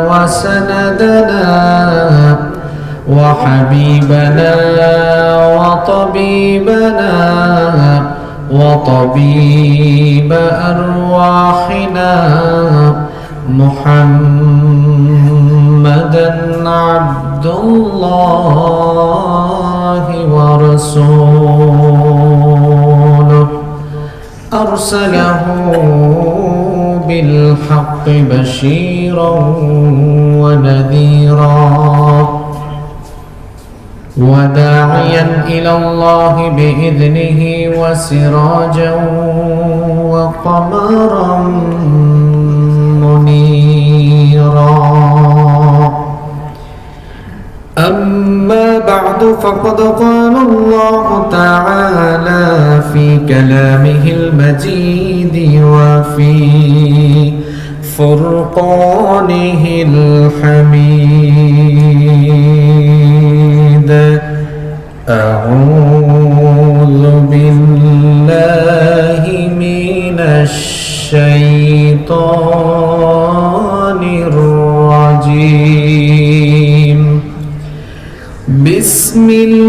وسندنا وحبيبنا وطبيبنا وطبيب أرواحنا محمدا عبد الله ورسوله أرسله بالحق بشيرا ونذيرا وداعيا إلى الله بإذنه وسراجا وقمرا منيرا أما بعد فقد قال الله تعالى في كلامه المجيد وفي فرقانه الحميد أعوذ بالله من الشيطان الرجيم بسم الله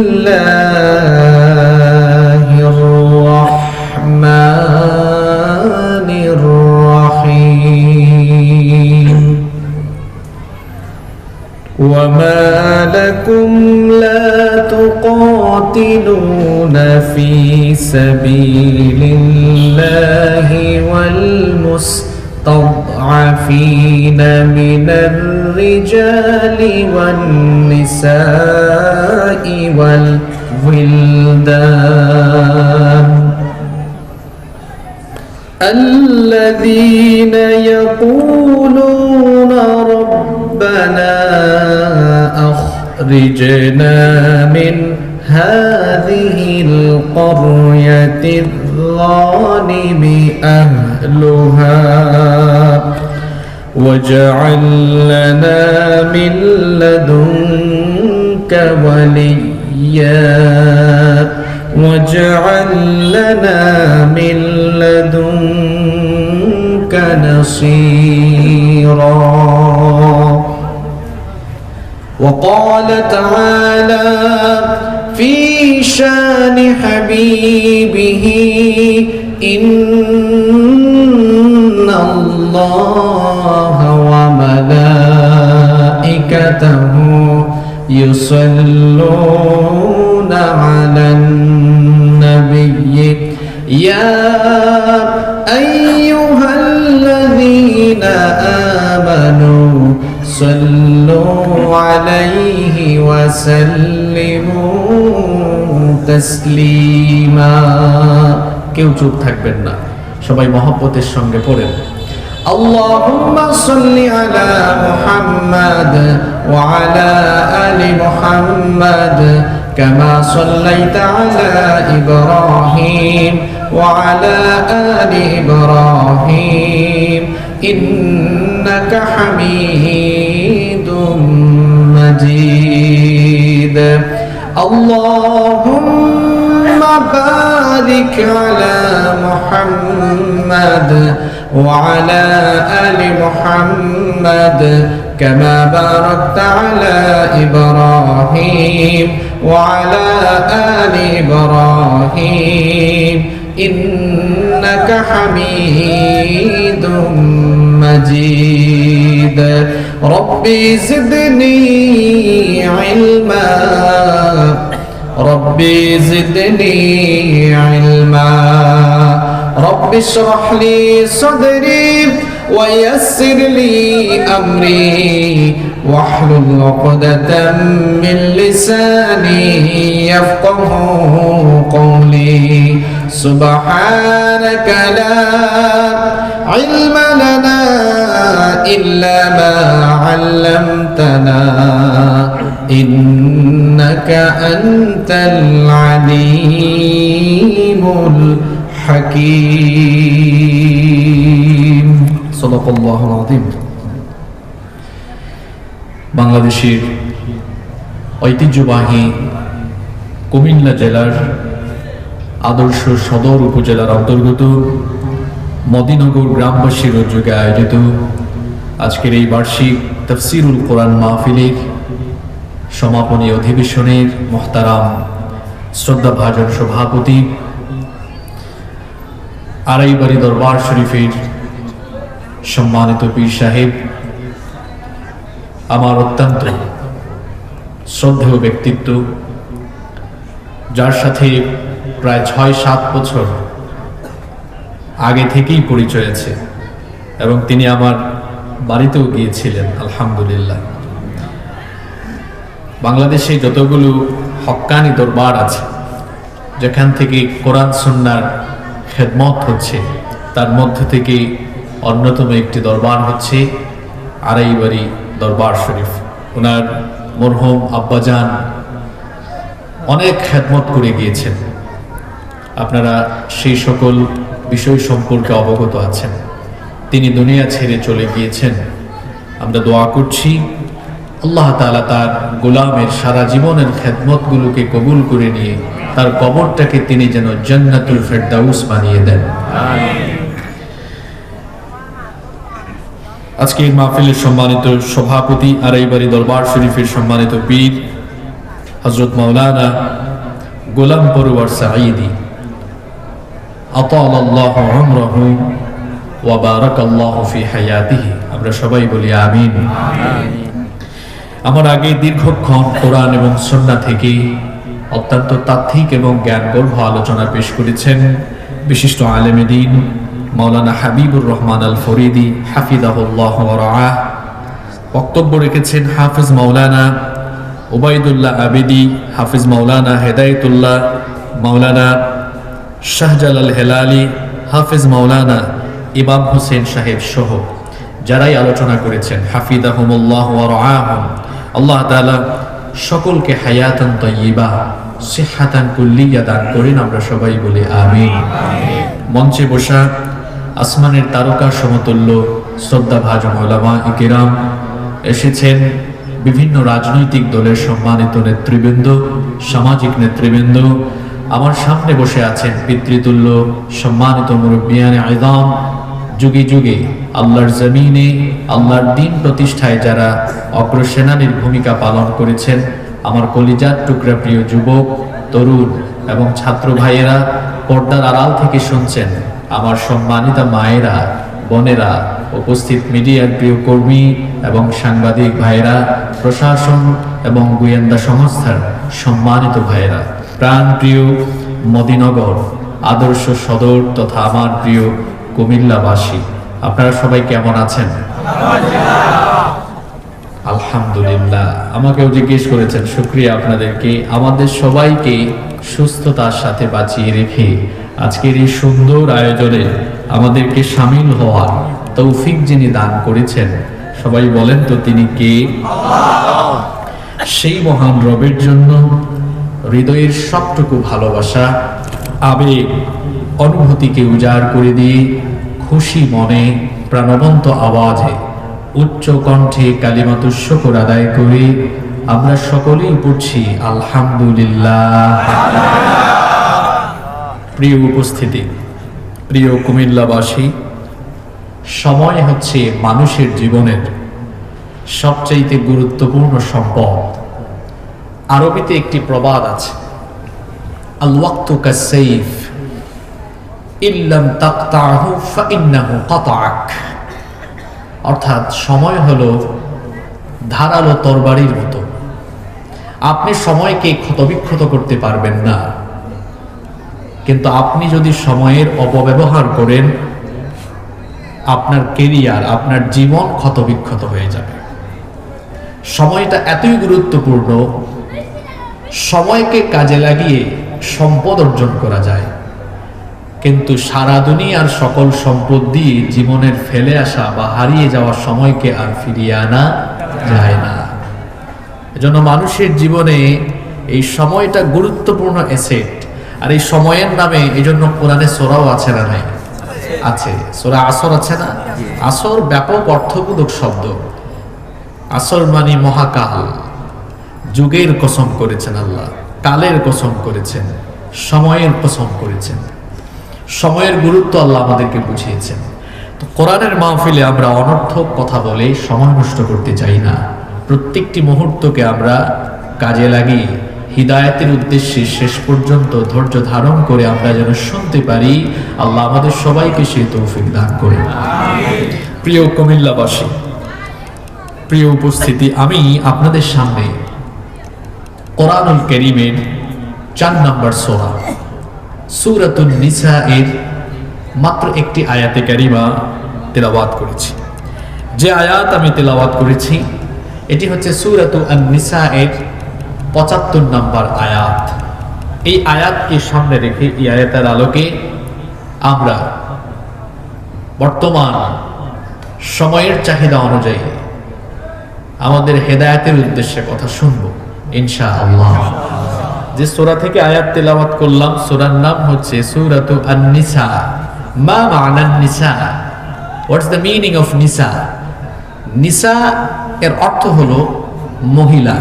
الرحمن الرحيم وما لكم لا تقاتلون في سبيل الله والمستضعفين من الرجال والنساء والولدان الذين يقولون ربنا أخرجنا من هذه القرية الظالم أهلها واجعل لنا من لدنك وليا واجعل لنا من لدنك نصيرا وقال تعالى في شان حبيبه إن الله وملائكته يصلون على النبي يا أيها الذين آمنوا صلوا عليه وسلموا تسليما কেউ চুপ থাকবেন না সবাই মহব্বতের সঙ্গে পড়েন اللهم صل على محمد وعلى آل محمد كما صليت على إبراهيم وعلى آل إبراهيم إنك حميد مجيد اللهم بارك على محمد وعلى آل محمد كما باركت على إبراهيم وعلى آل إبراهيم إنك حميد مجيد ربي زدني علما ربي زدني علما رب اشرح لي صدري ويسر لي أمري واحلل عقدة من لساني يفقه قولي سبحانك لا علم لنا إلا ما علمتنا إنك أنت العليم الحكيم صدق الله العظيم বাংলাদেশের ঐতিহ্যবাহী কুমিল্লা জেলার আদর্শ সদর উপজেলার অন্তর্গত মদিনগর গ্রামবাসীর উদ্যোগে আয়োজিত আজকের এই বার্ষিক তাফসীরুল কোরআন মাহফিলের সমাপনী অধিবেশনের মুহতারাম শ্রদ্ধাভাজন সভাপতি, আড়াইবাড়ি দরবার শরীফের সম্মানিত পীর সাহেব, আমার অত্যন্ত শ্রদ্ধেয় ব্যক্তিত্ব, যার সাথে প্রায় ৬-৭ বছর আগে থেকেই পরিচয় আছে এবং তিনি আমার বাড়িতেও গিয়েছিলেন। আলহামদুলিল্লাহ, বাংলাদেশে যতগুলো হক্কানি দরবার আছে যেখান থেকে কোরআন সুন্নাহর খেদমত হচ্ছে, তার মধ্য থেকে অন্যতম একটি দরবার হচ্ছে আড়াইবাড়ি দরবার শরীফ। ওনার মরহুম আব্বাজান অনেক খেদমত করে গিয়েছেন, আপনারা সেই সকল বিষয় সম্পর্কে অবগত আছেন। তিনি দুনিয়া ছেড়ে চলে গিয়েছেন। আমরা দোয়া করছি আল্লাহ তাআলা তার গোলামের সারা জীবনের খেদমতগুলোকে কবুল করে নিয়ে তার কবরটাকে তিনি যেন জান্নাতুল ফেরদাউস বানিয়ে দেন। আজকে এই মাহফিলের সম্মানিত সভাপতি, আড়াইবাড়ি দরবার শরীফের সম্মানিত পীর হযরত মাওলানা গোলাম পরওয়ার সাঈদী আতালাল্লাহু উমরাহু ওয়া বারাকাল্লাহু ফি হায়াতিহি, আমরা সবাই বলি আমিন। আমার আগে দীর্ঘক্ষণ কোরআন এবং সুন্নাহ থেকে অত্যন্ত তাত্ত্বিক এবং জ্ঞানগর্ভ আলোচনা পেশ করেছেন বিশিষ্ট আলেমে দ্বীন মাওলানা হাবিবুর রহমান আল ফরিদি হাফিজাহুল্লাহ ওয়া রাআহ। বক্তব্য রেখেছেন হাফেজ মাওলানা উবাইদুল্লাহ আবেদি, হাফেজ মাওলানা হেদায়েতুল্লাহ, মাওলানা শাহজালাল হেলালি, হাফেজ মাওলানা ইমাম হোসেন সাহেব সহ যারাই আলোচনা করেছেন হাফিজাহুমুল্লাহ ওয়া রাআহুম। আল্লাহ তাআলা সকলকে হায়াতান তাইয়্যিবা, সিহহাতান কুল্লিয়া দান করেন, আমরা সবাই বলি আমিন। মঞ্চে বসা আসমানের তারকার সমতুল্য শ্রদ্ধাভাজন উলামায়ে কিরাম এসেছেন, বিভিন্ন রাজনৈতিক দলের সম্মানিত নেতৃবৃন্দ, সামাজিক নেতৃবৃন্দ, আমার সামনে বসে আছেন পিতৃতুল্য সম্মানিত মুরব্বিয়ানে আযম, যুগে যুগে আল্লাহর জমিনে আল্লাহর দ্বীন প্রতিষ্ঠায় যারা অগ্রসেনানীর ভূমিকা পালন করেছেন, আমার কলিজার টুকরা প্রিয় যুবক, তরুণ এবং ছাত্র ভাইয়েরা, পর্দার আড়াল থেকে শুনছেন আমার সম্মানিতা মায়েরা, বোনেরা, উপস্থিত মিডিয়ার প্রিয় কর্মী এবং সাংবাদিক ভাইয়েরা, প্রশাসন এবং গোয়েন্দা সংস্থার সম্মানিত ভাইয়েরা, প্রাণ প্রিয় মদিনগর আদর্শ সদর তথা আমার প্রিয় কুমিল্লাবাসী, আপনারা সবাই কেমন আছেন? আলহামদুলিল্লাহ। আমাকেও জিজ্ঞেস করেছেন, শুকরিয়া আপনাদেরকে, আমাদের সবাইকে সুস্থতার সাথে বাঁচিয়ে রেখে আজকের এই সুন্দর আয়োজনে আমাদেরকে শামিল হওয়ার তৌফিক যিনি দান করেছেন, সবাই বলেন তো তিনি কে? সেই মহান রবের জন্য হৃদয়ের সবটুকু ভালোবাসা, আবেগ, অনুভূতিকে উজাড় করে দিয়ে খুশি মনে প্রাণবন্ত আওয়াজে উচ্চ কণ্ঠে কালিমাতুশ শুকর আদায় করে আমরা সকলেই পড়ছি আলহামদুলিল্লাহ। প্রিয় উপস্থিতি, প্রিয় কুমিল্লাবাসী, সময় হচ্ছে মানুষের জীবনের সবচাইতে গুরুত্বপূর্ণ সম্পদ। আরবিতে একটি প্রবাদ আছে, আল ওয়াক্তু কাসসাইফ ইল্লাম তাকতাহু ফাইন্নাহু কাতাআক, অর্থাৎ সময় হলো ধারালো তরবারির মতো, আপনি সময়কে ক্ষতবিক্ষত করতে পারবেন না, কিন্তু আপনি যদি সময়ের অপব্যবহার করেন আপনার কেরিয়ার, আপনার জীবন ক্ষতবিক্ষত হয়ে যাবে। সময়টা এতই গুরুত্বপূর্ণ, সময়কে কাজে লাগিয়ে সম্পদ অর্জন করা যায়, কিন্তু সারা দুনিয়ার সকল সম্পদ দিয়ে জীবনের ফেলে আসা বা হারিয়ে যাওয়া সময়কে আর ফিরিয়ে আনা যায় না। এজন্য মানুষের জীবনে এই সময়টা গুরুত্বপূর্ণ অ্যাসেট। আর এই সময়ের নামে এই জন্য কোরআনে সূরাও আছে না নাই? আছে, সূরা আসর আছে না? আসর ব্যাপক অর্থবোধক শব্দ। আসর মানে মহাকাল, যুগের কসম করেছেন আল্লাহ, কালের কসম করেছেন, সময়ের কসম করেছেন। সময়ের গুরুত্ব আল্লাহ আমাদেরকে বুঝিয়েছেন। তো কোরআনের মাহফিলে আমরা অনর্থক কথা বলে সময় নষ্ট করতে চাই না। প্রত্যেকটি মুহূর্তকে আমরা কাজে লাগিয়ে হিদায়াতের উদ্দেশ্যে শেষ পর্যন্ত ধৈর্য ধারণ করে আমরা যেন শুনতে পারি। আল্লাহ আমাদের সবাইকে সেই তৌফিক দান করে। প্রিয় কুমিল্লাবাসী, প্রিয় উপস্থিতি, আমি আপনাদের সামনে কোরআনুল কারীমের 4 নম্বর সূরা সূরাতুন নিসা এর মাত্র একটি আয়াতে কারিমা তেলাওয়াত করেছি। যে আয়াত আমি তেলাওয়াত করেছি এটি হচ্ছে সূরাতু আন-নিসা এর 75 নম্বর আয়াত। এই আয়াতকে সামনে রেখে এই আয়াতের আলোকে আমরা বর্তমান সময়ের চাহিদা অনুযায়ী আমাদের হেদায়েতের উদ্দেশ্যে কথা শুনব ইনশাআল্লাহ। যে সূরা থেকে আয়াত তেলাওয়াত করলাম সূরার নাম হচ্ছে সূরাতু আন-নিসা। মা মা'না আন-নিসা? হোয়াটস দ্য মিনিং অফ নিসা? নিসা এর অর্থ হলো মহিলা।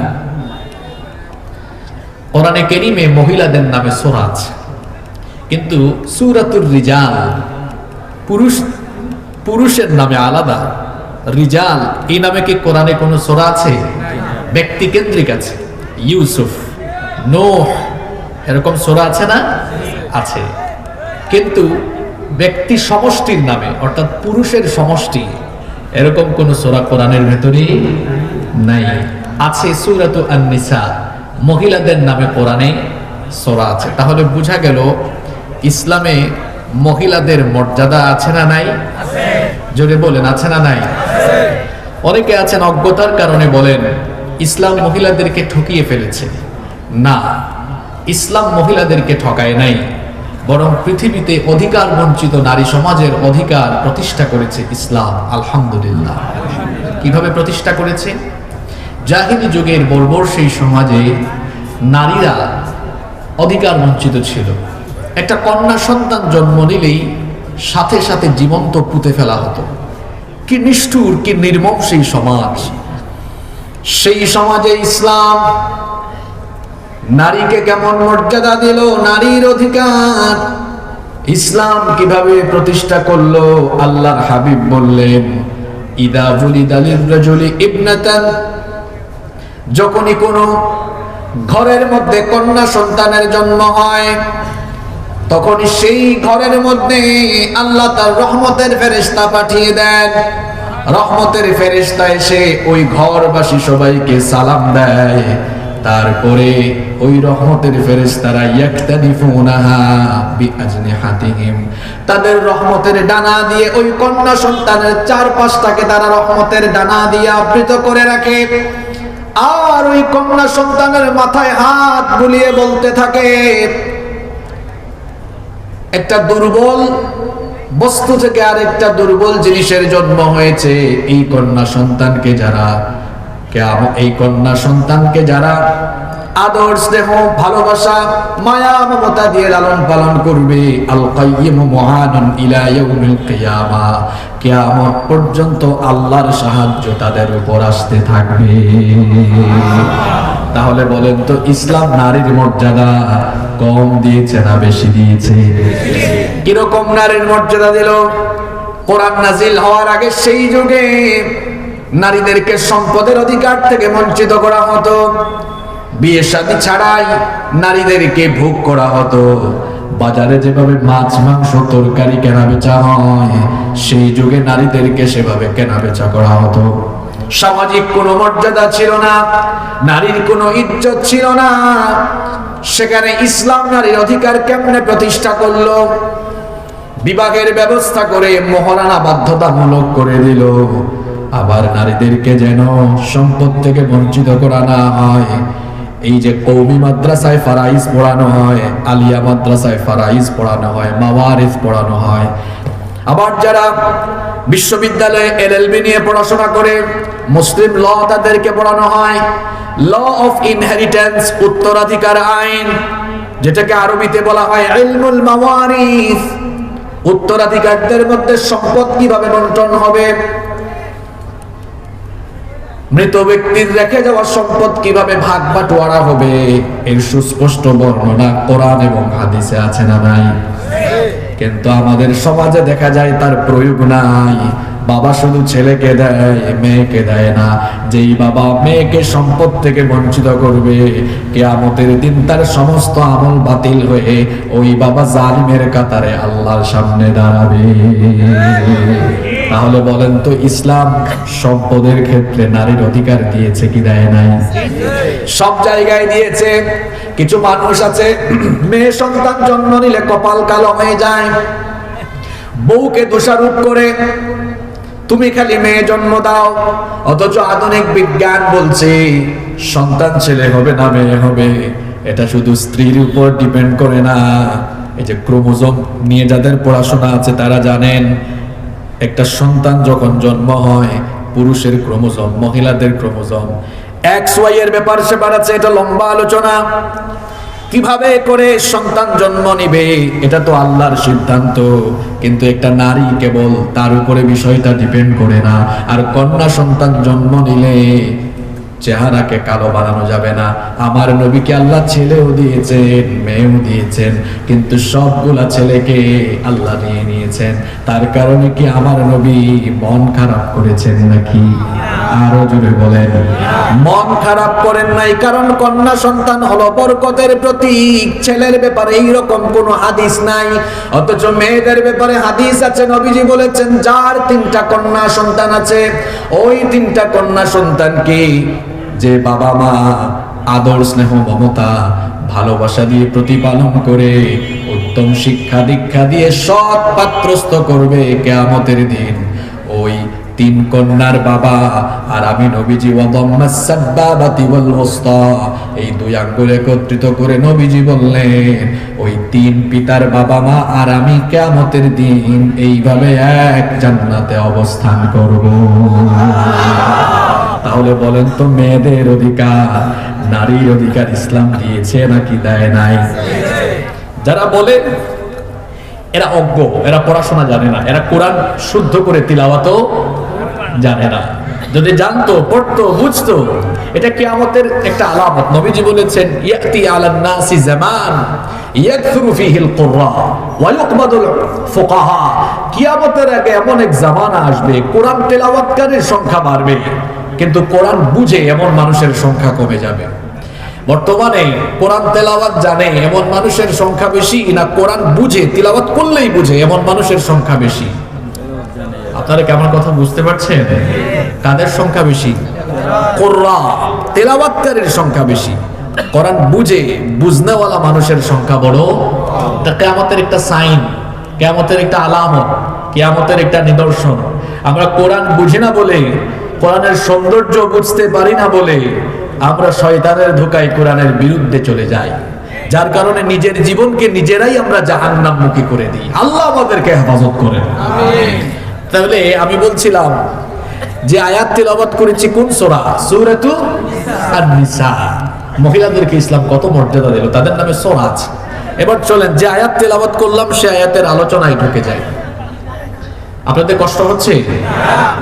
কোরআনে কারীমে মহিলাদের নামে সূরা আছে, কিন্তু সূরাতুর রিজাল পুরুষের নামে আলাদা। রিজাল এই নামে কি কোরআনে কোনো সূরা আছে? ব্যক্তি কেন্দ্রিক আছে। ইউসুফ, নূহ, এরকম সূরা আছে না? আছে। কিন্তু ব্যক্তি সমষ্টির নামে অর্থাৎ পুরুষের সমষ্টি এরকম কোন সূরা কোরআনের ভেতরে নাই। আছে সূরাতু আন-নিসা, মহিলাদের নামে কোরআনে সূরা আছে। তাহলে বোঝা গেল ইসলামে মহিলাদের মর্যাদা আছে না নাই? আছে। জোরে বলেন, আছে না নাই? আছে। অনেকে আছেন অজ্ঞতার কারণে বলেন ইসলাম মহিলাদেরকে ঠকিয়ে ফেলেছে। না, ইসলাম মহিলাদেরকে ঠকায় নাই, বরং পৃথিবীতে অধিকার বঞ্চিত নারী সমাজের অধিকার প্রতিষ্ঠা করেছে ইসলাম। আলহামদুলিল্লাহ। কিভাবে প্রতিষ্ঠা করেছে? জাহিলি যুগের বর্বর সেই সমাজে নারীরা অধিকার বঞ্চিত ছিল। একটা কন্যা সন্তান জন্ম নিলেই সাথে সাথে জীবন্ত পুঁতে ফেলা হতো। কি নিষ্ঠুর, কি নির্মম সেই সমাজ। সেই সমাজে ইসলাম নারীকে কেমন মর্যাদা দিল, নারীর অধিকার ইসলাম কিভাবে প্রতিষ্ঠা করলো। আল্লাহর হাবিব বললেন, ইদা বুলিদা লিররাজুলি ইবনাতান, যখনই কোনো ঘরের মধ্যে কন্যা সন্তানের জন্ম হয় তখনই সেই ঘরের মধ্যে আল্লাহ তার রহমতের ফেরেশতা পাঠিয়ে দেন। রহমতের ফেরেশতা এসে ওই ঘরবাসী সবাইকে সালাম দেয়। তারপরে ওই রহমতের ফেরেশতারা ইয়াকতাদিফুনাহা বিআজনিহাতিহিম, তাদের রহমতের ডানা দিয়ে ওই কন্যা সন্তানের চারপাশটাকে তারা রহমতের ডানা দিয়ে আবৃত করে রাখে। আর ওই কন্যা সন্তানের মাথায় হাত বুলিয়ে বলতে থাকে, একটা দুর্বল বস্তু থেকে আরেকটা দুর্বল জিনিসের জন্ম হয়েছে। এই কন্যা সন্তানকে যারা আদর স্নেহ ভালোবাসা মায়া মমতা দিয়ে লালন পালন করবে, আল কাইয়্যিমু মুআনুন ইলা ইয়াউমিল কিয়ামা, কিয়ামত পর্যন্ত আল্লাহর সাহায্য তাদের উপর আসতে থাকবে। তাহলে বলেন তো ইসলাম নারীর মর্যাদা কম দিয়েছে না বেশি দিয়েছে? কিরকম নারীর মর্যাদা দিল? কোরআন নাজিল হওয়ার আগে সেই যুগে নারীদেরকে সম্পদের অধিকার থেকে বঞ্চিত করা হতো। বিয়ে শাদী ছাড়াই নারীদেরকে ভোগ করা হতো। বাজারে যেভাবে মাছ মাংস তরকারি কেনা বেচা হয় সেই যুগে নারীদেরকে সেভাবে কেনা বেচা করা হতো। সামাজিক কোনো মর্যাদা ছিল না, নারীর কোনো ইজ্জত ছিল না। সেখানে ইসলাম নারীর অধিকার কেমনে প্রতিষ্ঠা করলো? বিবাহের ব্যবস্থা করে মোহরানা বাধ্যতামূলক করে দিল। আবার নারীদেরকে যেন সম্পদ থেকে বঞ্চিত করা না হয়। এই যে কওমি মাদ্রাসায় ফারাইজ পড়ানো হয়, আলিয়া মাদ্রাসায় ফারাইজ পড়ানো হয়, মাওয়ারিস পড়ানো হয়। আবার যারা বিশ্ববিদ্যালয়ে এলএলবি নিয়ে পড়াশোনা করে মুসলিম ল তাদেরকে পড়ানো হয়। ল অফ ইনহেরিটেন্স, উত্তরাধিকার আইন, যেটাকে আরবিতে বলা হয় ইলমুল মাওয়ারিস। উত্তরাধিকারদের মধ্যে সম্পদ কিভাবে বন্টন হবে, মৃত ব্যক্তির রেখে যাওয়া সম্পদ কিভাবে ভাগ বাটোয়ারা হবে, এর সুস্পষ্ট বর্ণনা কোরআন এবং হাদিসে আছে না নাই? কিন্তু আমাদের সমাজে দেখা যায় তার প্রয়োগ নাই। বাবা শুধু ছেলেকে দেয়, মেয়েকে দেয় না। যেই বাবা মেয়েকে সম্পদ থেকে বঞ্চিত করবে, কিয়ামতের দিন তার সমস্ত আমল বাতিল হয়ে ওই বাবা জালিমের কাতারে আল্লাহর সামনে দাঁড়াবে। তাহলে বলেন তো, ইসলাম সম্পদের ক্ষেত্রে নারীর অধিকার দিয়েছে কি দেয় নাই? সব জায়গায় দিয়েছে। কিছু মানুষ আছে মেয়ে সন্তান জন্ম নিলে কপাল কালো হয়ে যায়, বউকে দোষারোপ করে তুমি খালি মেয়ে জন্ম দাও। অথচ আধুনিক বিজ্ঞান বলছে সন্তান ছেলে হবে না মেয়ে হবে, এটা শুধু স্ত্রীর উপর ডিপেন্ড করে না। এই যে ক্রোমোজোম নিয়ে যাদের পড়াশোনা আছে তারা জানেন, একটা সন্তান যখন জন্ম হয়, পুরুষের ক্রোমোজোম, মহিলাদের ক্রোমোজোম, XY এর ব্যাপার সেপার আছে, এটা লম্বা আলোচনা। কিভাবে করে সন্তান জন্ম নিবে এটা তো আল্লাহর সিদ্ধান্ত, কিন্তু একটা নারী কেবল তার উপরে বিষয়টা ডিপেন্ড করে না। আর কন্যা সন্তান জন্ম নিলে চেহারাকে কালো বানানো যাবে না। আমার নবীকে আল্লাহ ছেলেও দিয়েছেন, মেয়েও দিয়েছেন, কিন্তু সবগুলা ছেলেকে আল্লাহ নিয়ে নিয়েছেন। তার কারণে কি আমার নবী মন খারাপ করেছেন নাকি? আরো জোরে বলেন, মন খারাপ করেন নাই। কারণ কন্যা সন্তান হলো বরকতের প্রতীক। ছেলের ব্যাপারে এইরকম কোনো হাদিস নাই, অথচ মেয়েদের ব্যাপারে হাদিস আছে। নবীজি বলেছেন যার 3টা কন্যা সন্তান আছে, ওই 3টা কন্যা সন্তানকে যে বাবা মা আদর স্নেহ মমতা ভালোবাসা দিয়ে প্রতিপালন করে, উত্তম শিক্ষা দীক্ষা দিয়ে সৎ পাত্রস্থ করবে, কিয়ামতের দিন ওই 3 কন্যার বাবা আর আমি নবীজি ওয়াদাম্মাস সাব্বাবাতি ওয়াল উসতা, এই 2 আঙ্গুল একত্রিত করে নবীজি বললেন ওই 3 পিতার বাবা মা আর আমি কিয়ামতের দিন এইভাবে এক জান্নাতে অবস্থান করব। তাহলে বলেন তো, মেয়েদের অধিকার, নারীর অধিকার ইসলাম দিয়েছে নাকি দেয় নাই? যারা বলে এরা অজ্ঞ, এরা পড়াশোনা জানে না, এরা কোরআন শুদ্ধ করে তিলাওয়াতও জানে না। যদি জানতো, পড়তো, বুঝতো, এটা কিয়ামতের একটা আলামত। নবীজি বলেছেন ইয়াতি আলান নাসি জামান ইয়াকথুরু ফিহিল কুররা ওয়া ইউকবাদুল ফুকাহা, কিয়ামতের আগে এমন এক জামানা আসবে কোরআন তেলাওয়াতকারীর সংখ্যা বাড়বে, কিন্তু কোরআন বুঝে এমন মানুষের সংখ্যা কমে যাবে। বর্তমানে কোরআন তেলাওয়াত জানে এমন মানুষের সংখ্যা বেশি, না কোরআন বুঝে তিলাওয়াত করলেই বুঝে এমন মানুষের সংখ্যা বেশি? আপনারা কি আমার কথা বুঝতে পারছেন? কাদের সংখ্যা বেশি? কুররা, তেলাওয়াতকারীর সংখ্যা বেশি। কোরআন বুঝে বুঝনেওয়ালা মানুষের সংখ্যা বড়। এটা কিয়ামতের একটা সাইন, কিয়ামতের একটা আলামত, কিয়ামতের একটা নিদর্শন। আমরা কোরআন বুঝি না বলে, কোরআনের সৌন্দর্য বুঝতে পারি না বলে আমরা শয়তানের ধোঁকায় কোরআনের বিরুদ্ধে চলে যাই, যার কারণে নিজের জীবনকে নিজেরাই আমরা জাহান্নামমুখী করে দিই। আল্লাহ আমাদেরকে হেফাজত করেন, আমিন। তাহলে আমি বলছিলাম যে আয়াত তেলাওয়াত করেছি কোন সূরা? সূরাতু আন-নিসা। মহিলাদেরকে ইসলাম কত মর্যাদা দিল, তাদের নামে সূরা আছে। এবার চলেন যে আয়াত তেলাওয়াত করলাম সে আয়াতের আলোচনায় ঢুকে যাই। আপনাদের কষ্ট হচ্ছে?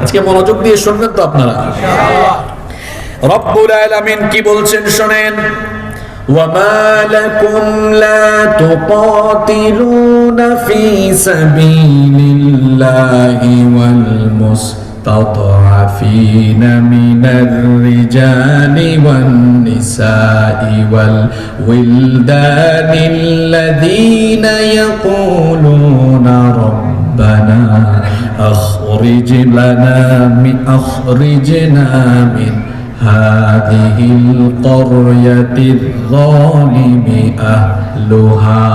আজকে মনোযোগ দিয়ে শুনবেন তো আপনারা? রব্বুল আলামিন কি বলছেন শুনেন। وَمَا لَكُمْ لَا تُقَاتِلُونَ فِي سَبِيلِ اللَّهِ وَالْمُسْتَضْعَفِينَ مِنَ الرِّجَالِ وَالنِّسَاءِ وَالْوِلْدَانِ الَّذِينَ يَقُولُونَ رَبَّنَا أخرجنا من هذه القرية الظالم أهلها।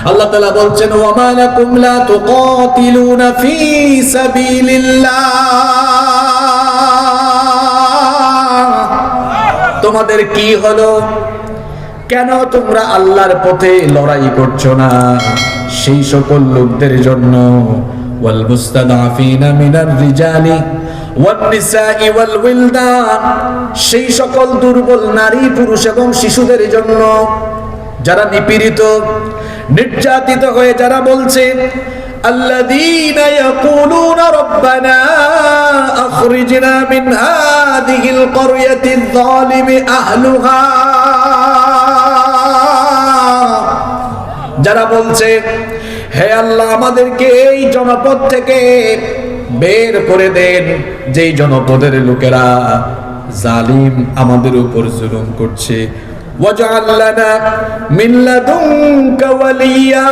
আল্লাহ তাআলা বলছেন ওয়ামা লাকুম লা তুকাতিলুনা ফি সাবিলিল্লাহ, তোমাদের কি হলো? কেন তোমরা আল্লাহর পথে লড়াই করছো না সেই সকল লোকদের জন্য? ওয়াল মুস্তাদআফিনা মিনার রিজালি ওয়ান নিসাই ওয়াল উইলদান, সেই সকল দুর্বল নারী পুরুষ এবং শিশুদের জন্য যারা নিপীড়িত নির্যাতিত হয়ে যারা বলছে আল্লাযীনা ইয়াকুলুনা রাব্বানা আখরিজনা মিন হাযিহিল ক্বরয়াতিয যালিমি আহলুহা, যারা বলছে হে আল্লাহ, আমাদেরকে এই জনপদ থেকে বের করে দেন, যেই জনপদের লোকেরা জালিম আমাদের উপর জুলুম করছে। ওয়াজআল লানা মিন লাদুনকা ওয়ালিয়া,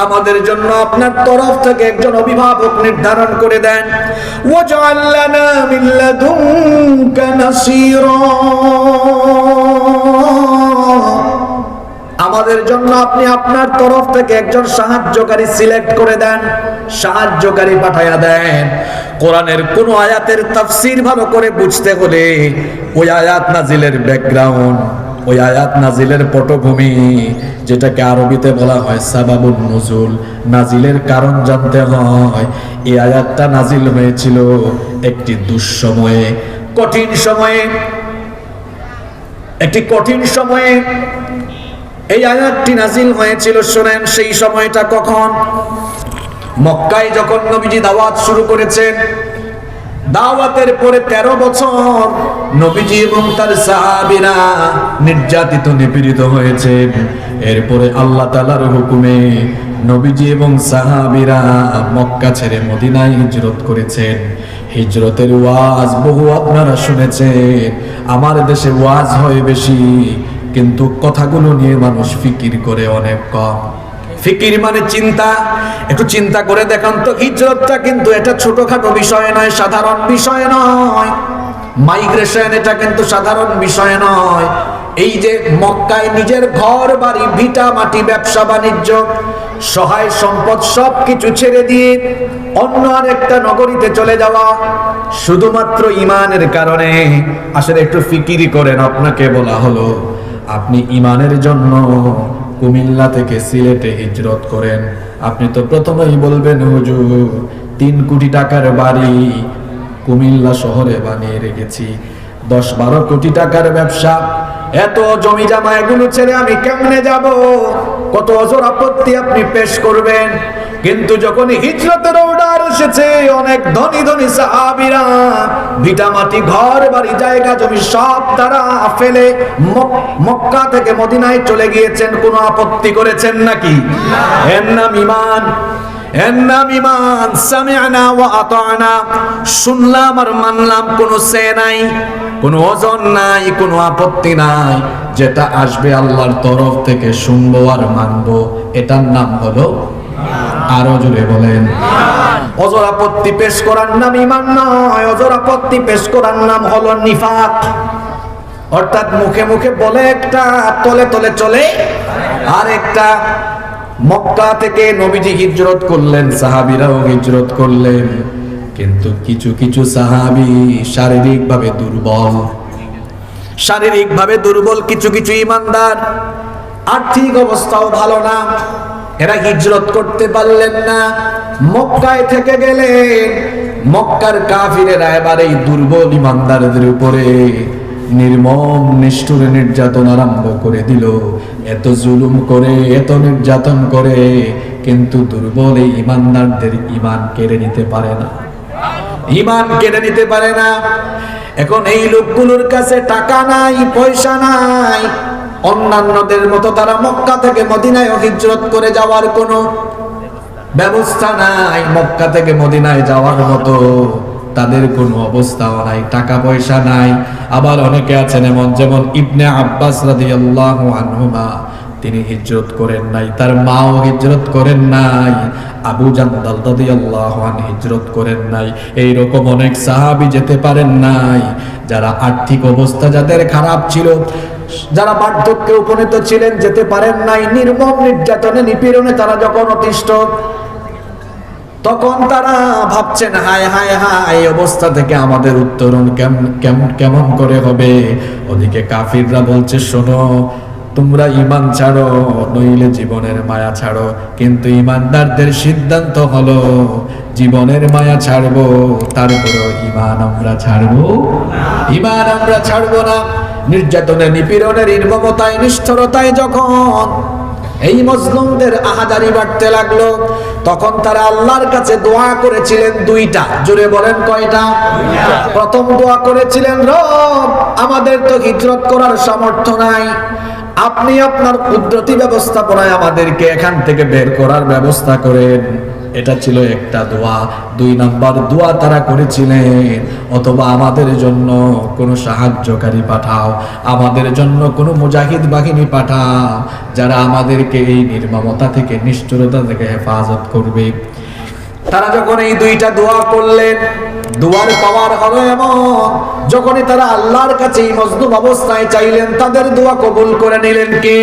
আমাদের জন্য আপনার তরফ থেকে একজন অভিভাবক নির্ধারণ করে দেন। ওয়াজআল লানা মিন লাদুনকা নাসীরা, আমাদের জন্য আপনি আপনার তরফ থেকে একজন সাহায্যকারী সিলেক্ট করে দেন, সাহায্যকারী পাঠায়া দেন। কোরআনের কোন আয়াতের তাফসীর ভালো করে বুঝতে হলে ওই আয়াত নাজিলের ব্যাকগ্রাউন্ড, ওই আয়াত নাজিলের পটভূমি, যেটাকে আরবিতে বলা হয় সাবাবুন নুজুল, নাজিলের কারণ জানতে হয়। এই আয়াতটা নাজিল হয়েছিল একটি দুঃসময়ে, কঠিন সময়ে, একটি কঠিন সময়ে এই আয়াতটি নাজিল হয়েছিল। শুনেন, সেই সময়টা কখন? মক্কায় যখন নবীজি দাওয়াত শুরু করেছেন, দাওয়াতের পরে 13 বছর নবীজি এবং তার সাহাবীরা নির্যাতিত নিপীড়িত হয়েছেন। এরপরে আল্লাহ তাআলার হুকুমে নবীজি এবং সাহাবীরা মক্কা ছেড়ে মদিনায় হিজরত করেছেন। হিজরতের ওয়াজ বহু আপনারা শুনেছেন। আমার দেশে ওয়াজ হয় বেশি, কিন্তু কথাগুলো নিয়ে মানুষ ফিকির করে অনেক কম। ফিকির মানে চিন্তা। একটু চিন্তা করে দেখান তো, হিজরতটা কিন্তু এটা ছোটখাটো বিষয় নয়, সাধারণ বিষয় নয়। মাইগ্রেশন এটা কিন্তু সাধারণ বিষয় নয়। এই যে মক্কায় নিজের ঘর বাড়ি ভিটা মাটি ব্যবসা বাণিজ্য সহায় সম্পদ সবকিছু ছেড়ে দিয়ে অন্য আরেকটা নগরীতে চলে যাওয়া শুধুমাত্র ঈমানের কারণে। আসলে একটু ফিকির করেন, আপনাকে বলা হলো আপনি ঈমানের জন্য কুমিল্লা থেকে সিলেটে হিজরত করেন, আপনি তো প্রথমেই বলবেন হুজুর 3 কোটি টাকার বাড়ি কুমিল্লা শহরে বানিয়ে রেখেছি, 10-12 কোটি টাকার ব্যবসা, এত জমি জমা এগুলো ছেড়ে আমি কেমনে যাব? কত অজর আপত্তি আপনি পেশ করবেন। কিন্তু যখন হিজরতের অর্ডার এসেছে, অনেক ধনী ধনী সাহাবীরা ভিটা মাটি ঘর বাড়ি জায়গা জমি সব তারা ফেলে মক্কা থেকে মদিনায় চলে গিয়েছেন। কোনো আপত্তি করেছেন নাকি? এর নাম ঈমান, এর নাম ঈমান। সামি'না ওয়া আতা'না, শুনলাম আর মানলাম, কোনো সে নাই, কোনো ওজন নাই, কোনো আপত্তি নাই। যেটা আসবে আল্লাহর তরফ থেকে শুনবো আর মানবো, এটার নাম হলো, আরো জোরে বলেন, ওজর আপত্তি পেশ করার নাম ঈমান নয়, ওজর আপত্তি পেশ করার নাম হলো নিফাক। অর্থাৎ মুখে মুখে বলে একটা, তলে তলে চলে আর একটা। মক্কা থেকে নবীজি হিজরত করলেন, সাহাবীরাও হিজরত করলেন, কিন্তু কিছু কিছু সাহাবী শারীরিকভাবে দুর্বল, শারীরিকভাবে দুর্বল কিছু কিছু ঈমানদার, আর্থিক অবস্থাও ভালো না, এরা হিজরত করতে পারলেন না, মক্কায় থেকে গেলেন। মক্কার কাফিরেরা এবার এই দুর্বল ঈমানদারদের উপরে নির্মম নিষ্ঠুর নির্যাতন আরম্ভ করে দিল। এত জুলুম করে, এত নির্যাতন করে, কিন্তু দুর্বল এই ঈমানদারদের ঈমান কেড়ে নিতে পারে না, ঈমান কেড়ে নিতে পারে না। এখন এই লোকগুলোর কাছে টাকা নাই, পয়সা নাই, অন্যান্যদের মতো তারা মক্কা থেকে মদিনায় হিজরত করে যাওয়ার কোনো ব্যবস্থা নাই, মক্কা থেকে মদিনায় যাওয়ার মতো তাদের কোনো অবস্থাও নাই, টাকা পয়সা নাই। আবার অনেকে আছেন এমন, যেমন ইবনে আব্বাস রাদিয়াল্লাহু আনহুমা, তিনি হিজরত করেন নাই, তার মাও হিজরত করেন নাই, আবু জান্দল রাদিয়াল্লাহু আনহু হিজরত করেন নাই। এই রকম অনেক সাহাবী যেতে পারেন নাই, যারা আর্থিক অবস্থা যাদের খারাপ ছিল, যারা বার্ধক্যে উপনীত ছিলেন, যেতে পারেন নাই। নির্মম নির্যাতনে নিপীড়নে তারা যখন অতিষ্ঠ, তখন তারা ভাবছেন হায় হায় হায়, এই অবস্থা থেকে আমাদের উত্তরণ কেমন করে হবে। ওদিকে কাফিররা বলছে শোনো, তোমরা ঈমান ছাড়ো নইলে জীবনের মায়া ছাড়ো। কিন্তু ঈমানদারদের সিদ্ধান্ত হলো জীবনের মায়া ছাড়বো, তারপরেও ঈমান আমরা ছাড়বো, ঈমান আমরা ছাড়বো না। নির্যাতনে নিপীড়নের নির্মমতায় নিষ্ঠুরতায় যখন এই মজলুমদের আহাজারি বাড়তে লাগলো, তখন তারা আল্লাহর কাছে দোয়া করেছিলেন 2টা। জোরে বলেন কয়টা? প্রথম দোয়া করেছিলেন, রব আমাদের তো হিজরত করার সামর্থ্য নাই, আপনি আপনার কুদরতি ব্যবস্থাপনায় আমাদেরকে এখান থেকে বের করার ব্যবস্থা করেন। এটা ছিল একটা দোয়া। 2 নাম্বার দোয়া তারা করেছিলেন, অথবা আমাদের জন্য কোনো সাহায্যকারী পাঠাও, আমাদের জন্য কোনো মুজাহিদ বাহিনী পাঠাও, যারা আমাদেরকে এই নির্মমতা থেকে, নিষ্ঠুরতা থেকে হেফাজত করবে। তারা যখন এই 2টা দোয়া করলেন, দুয়ার পাওয়ার হলো এমন, যখনই তারা আল্লাহর কাছে এই মজলুম অবস্থায় চাইলেন, তাদের দোয়া কবুল করে নিলেন কে?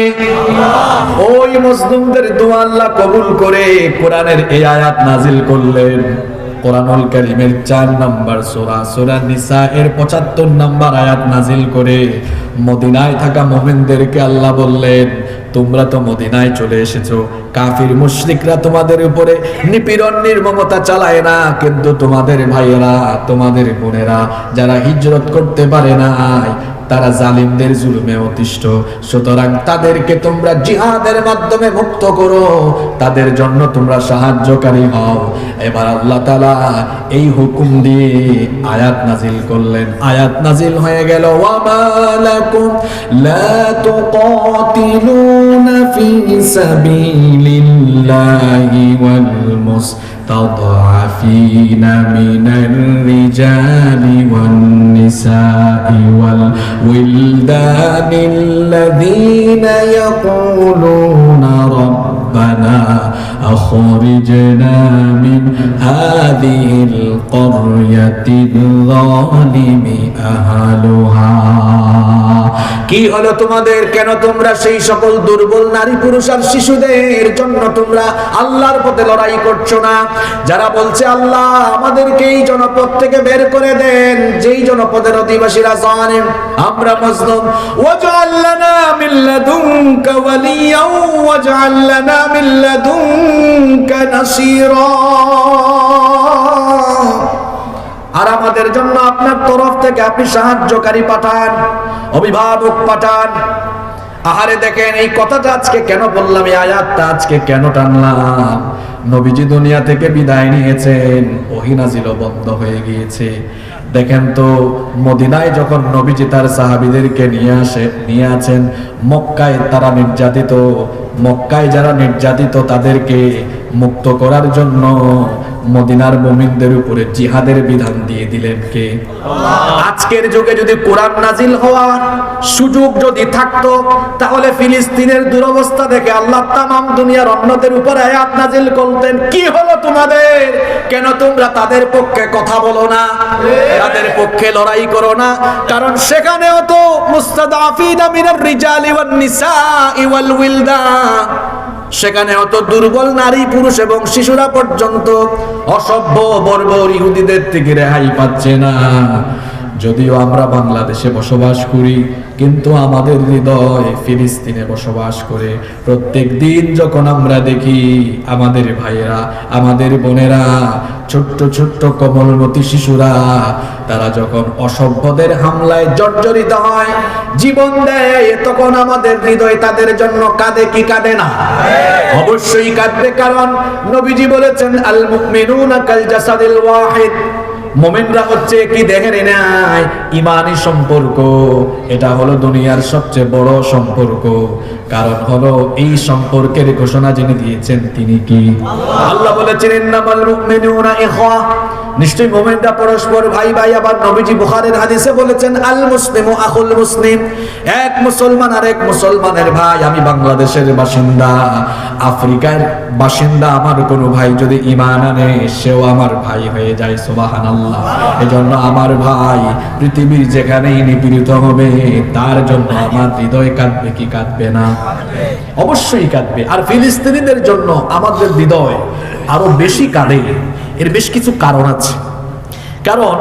ওই মজলুমদের দোয়া আল্লাহ কবুল করে কোরআনের এই আয়াত নাজিল করলেন। কোরআনুল কারীমের 4 নাম্বার সূরা, সূরা নিসা এর 75 নাম্বার আয়াত নাজিল করে মদিনায় থাকা মুমিনদেরকে আল্লাহ বললেন, তোমরা তো মদিনায় চলে এসেছো, কাফির মুশরিকরা তোমাদের উপরে নিপীড়ন নির্মমতা চালায় না, কিন্তু তোমাদের ভাইয়েরা, তোমাদের বোনেরা যারা হিজরত করতে পারে না, তারা জালিমদের জুলুমে অতিষ্ঠ, সুতরাং তাদেরকে তোমরা জিহাদের মাধ্যমে মুক্ত করো, তাদের জন্য তোমরা সাহায্যকারী হও। এবার আল্লাহ তাআলা এই হুকুম দিয়ে আয়াত নাজিল করলেন। আয়াত নাজিল হয়ে গেল, ওয়া মালাকুম লা তুকাতিলুনা ফি সাবিলিল্লাহি ওয়াল المستضعفين من الرجال والنساء والولدان الذين يقولون ربنا أخرجنا من هذه القرية الظالم أهلها। কি হলো তোমাদের? কেন তোমরা সেই সকল দুর্বল নারী পুরুষ আর শিশুদের জন্য তোমরা আল্লাহর পথে লড়াই করছো না, যারা বলছে আল্লাহ আমাদেরকে এই জনপদ থেকে বের করে দেন, যেই জনপদের অধিবাসীরা জালেম, আমরা মজলুম, ওয়াজআল লানা মিন লাদুনকা ওয়ালিয়্যান ওয়াজআল লানা মিন লাদুনকা নাসীরা, আর আমাদের জন্য আপনার তরফ থেকে আপনি সাহায্যকারী পাঠান, অভিভাবক পাঠান। আহারে দেখেন এই কথাটা আজকে কেন বললাম, এই আয়াতটা আজকে কেন টানলাম? নবীজি দুনিয়া থেকে বিদায় নিয়েছেন, ওহী নাজিল বন্ধ হয়ে গিয়েছে। দেখেন তো, মদিনায় যখন নবীজি তার সাহাবীদেরকে নিয়ে আছেন, মক্কায় তারা নির্যাতিত, মক্কায় যারা নির্যাতিত তাদেরকে মুক্ত করার জন্য মদিনার মুমিনদের উপরে জিহাদের বিধান দিয়ে দিলেন কে? আজকের যুগে যদি কোরআন নাজিল হওয়ার সুযোগ যদি থাকতো, তাহলে ফিলিস্তিনের দুরবস্থা দেখে আল্লাহ তামাম দুনিয়ার অন্যদের উপরে আয়াত নাজিল করতেন, কি হলো তোমাদের? কেন তোমরা তাদের পক্ষে কথা বলো না, তাদের পক্ষে লড়াই করো না? কারণ সেখানেও তো মুস্তাদাফিনা মিনার রিজালি ওয়ান নিসাই ওয়াল উইলদান, সেখানে অত দুর্বল নারী পুরুষ এবং শিশুরা পর্যন্ত অসভ্য বর্বর ইহুদিদের থেকে রেহাই পাচ্ছে না। যদিও আমরা বাংলাদেশে বসবাস করি, কিন্তু আমাদের হৃদয় ফিলিস্তিনে বসবাস করে। প্রত্যেক দিন যখন আমরা দেখি আমাদের ভাইয়েরা, আমাদের বোনেরা, ছোট্ট ছোট্ট কোমলমতি শিশুরা, তারা যখন অসভ্যদের হামলায় জর্জরিত হয়, জীবন দেয়, তখন আমাদের হৃদয় তাদের জন্য কাঁদে কি কাঁদে না? অবশ্যই কাঁদবে। কারণ নবীজি বলেছেন, আল মুমিনুনা কাল জাসাদিল ওয়াহিদ, মুমিনরা হচ্ছে কি দেহের নাই ইমানি সম্পর্ক। এটা হলো দুনিয়ার সবচেয়ে বড় সম্পর্ক। কারণ হলো এই সম্পর্কের ঘোষণা যিনি দিয়েছেন তিনি কি? আল্লাহ বলেছেন, ইন্নামাল মুমিনুনা ইখওয়া, নিশ্চয়ই মুমিনরা পরস্পর ভাই ভাই। আবার নবীজি বুখারীর হাদিসে বলেছেন, আল মুসলিমু আখুল মুসলিম, এক মুসলমান আর এক মুসলমানের ভাই। আমি বাংলাদেশের বাসিন্দা, আফ্রিকার বাসিন্দা, আমার কোনো ভাই যদি ঈমান আনে, সেও আমার ভাই হয়ে যায়। সুবহানাল্লাহ। এজন্য আমার ভাই পৃথিবীর যেখানেই নিপীড়িত হবে, তার জন্য আমার হৃদয় কাঁদবে কি কাঁদবে না? অবশ্যই কাঁদবে। আর ফিলিস্তিনিদের জন্য আমাদের হৃদয় আরো বেশি কাঁদে। এর বেশ কিছু কারণ আছে। কারণ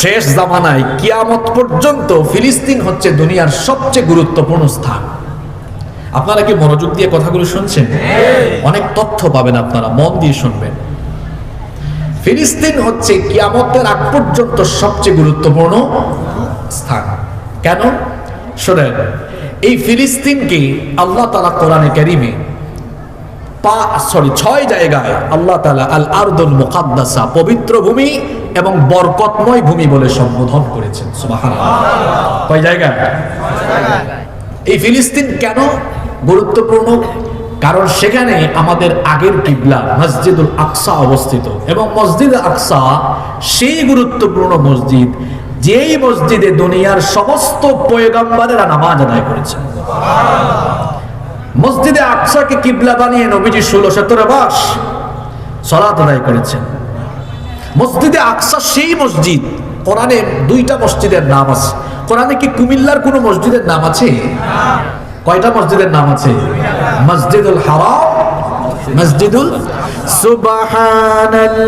শেষ জামানায় কিয়ামত পর্যন্ত ফিলিস্তিন হচ্ছে দুনিয়ার সবচেয়ে গুরুত্বপূর্ণ স্থান। আপনারা কি মনোযোগ দিয়ে কথাগুলো শুনছেন? অনেক তথ্য পাবেন, আপনারা মন দিয়ে শুনবেন। ফিলিস্তিন হচ্ছে কিয়ামতের আগ পর্যন্ত সবচেয়ে গুরুত্বপূর্ণ স্থান। কেন? শোনেন, এই ফিলিস্তিনকে আল্লাহ তাআলা কোরআনে কারীমে 6 জায়গায় আল্লাহ তাআলা আল আরদুল মুকাদ্দাসা, পবিত্র ভূমি এবং বরকতময় ভূমি বলে সম্বোধন করেছেন। সুবহানাল্লাহ। কয় জায়গায়? এই ফিলিস্তিন কেন গুরুত্বপূর্ণ? কারণ সেখানে আমাদের আগের কিবলা মসজিদুল আকসা অবস্থিত, এবং মসজিদ আকসা সেই গুরুত্বপূর্ণ মসজিদ যেই মসজিদে দুনিয়ার সমস্ত পয়গম্বরেরা নামাজ আদায় করেছেন। মসজিদে আকসাকে কিবলা বানিয়ে নবীজি 16-17 মাস সালাত আদায় করেছেন। মসজিদে আকসা সেই মসজিদ, কোরআনে 2টা মসজিদের নাম আছে। কোরআনে কি কুমিল্লার কোন মসজিদের নাম আছে? কয়টা মসজিদের নাম আছে? মসজিদুল হারাম, মসজিদুল সুবহানাল্লাযী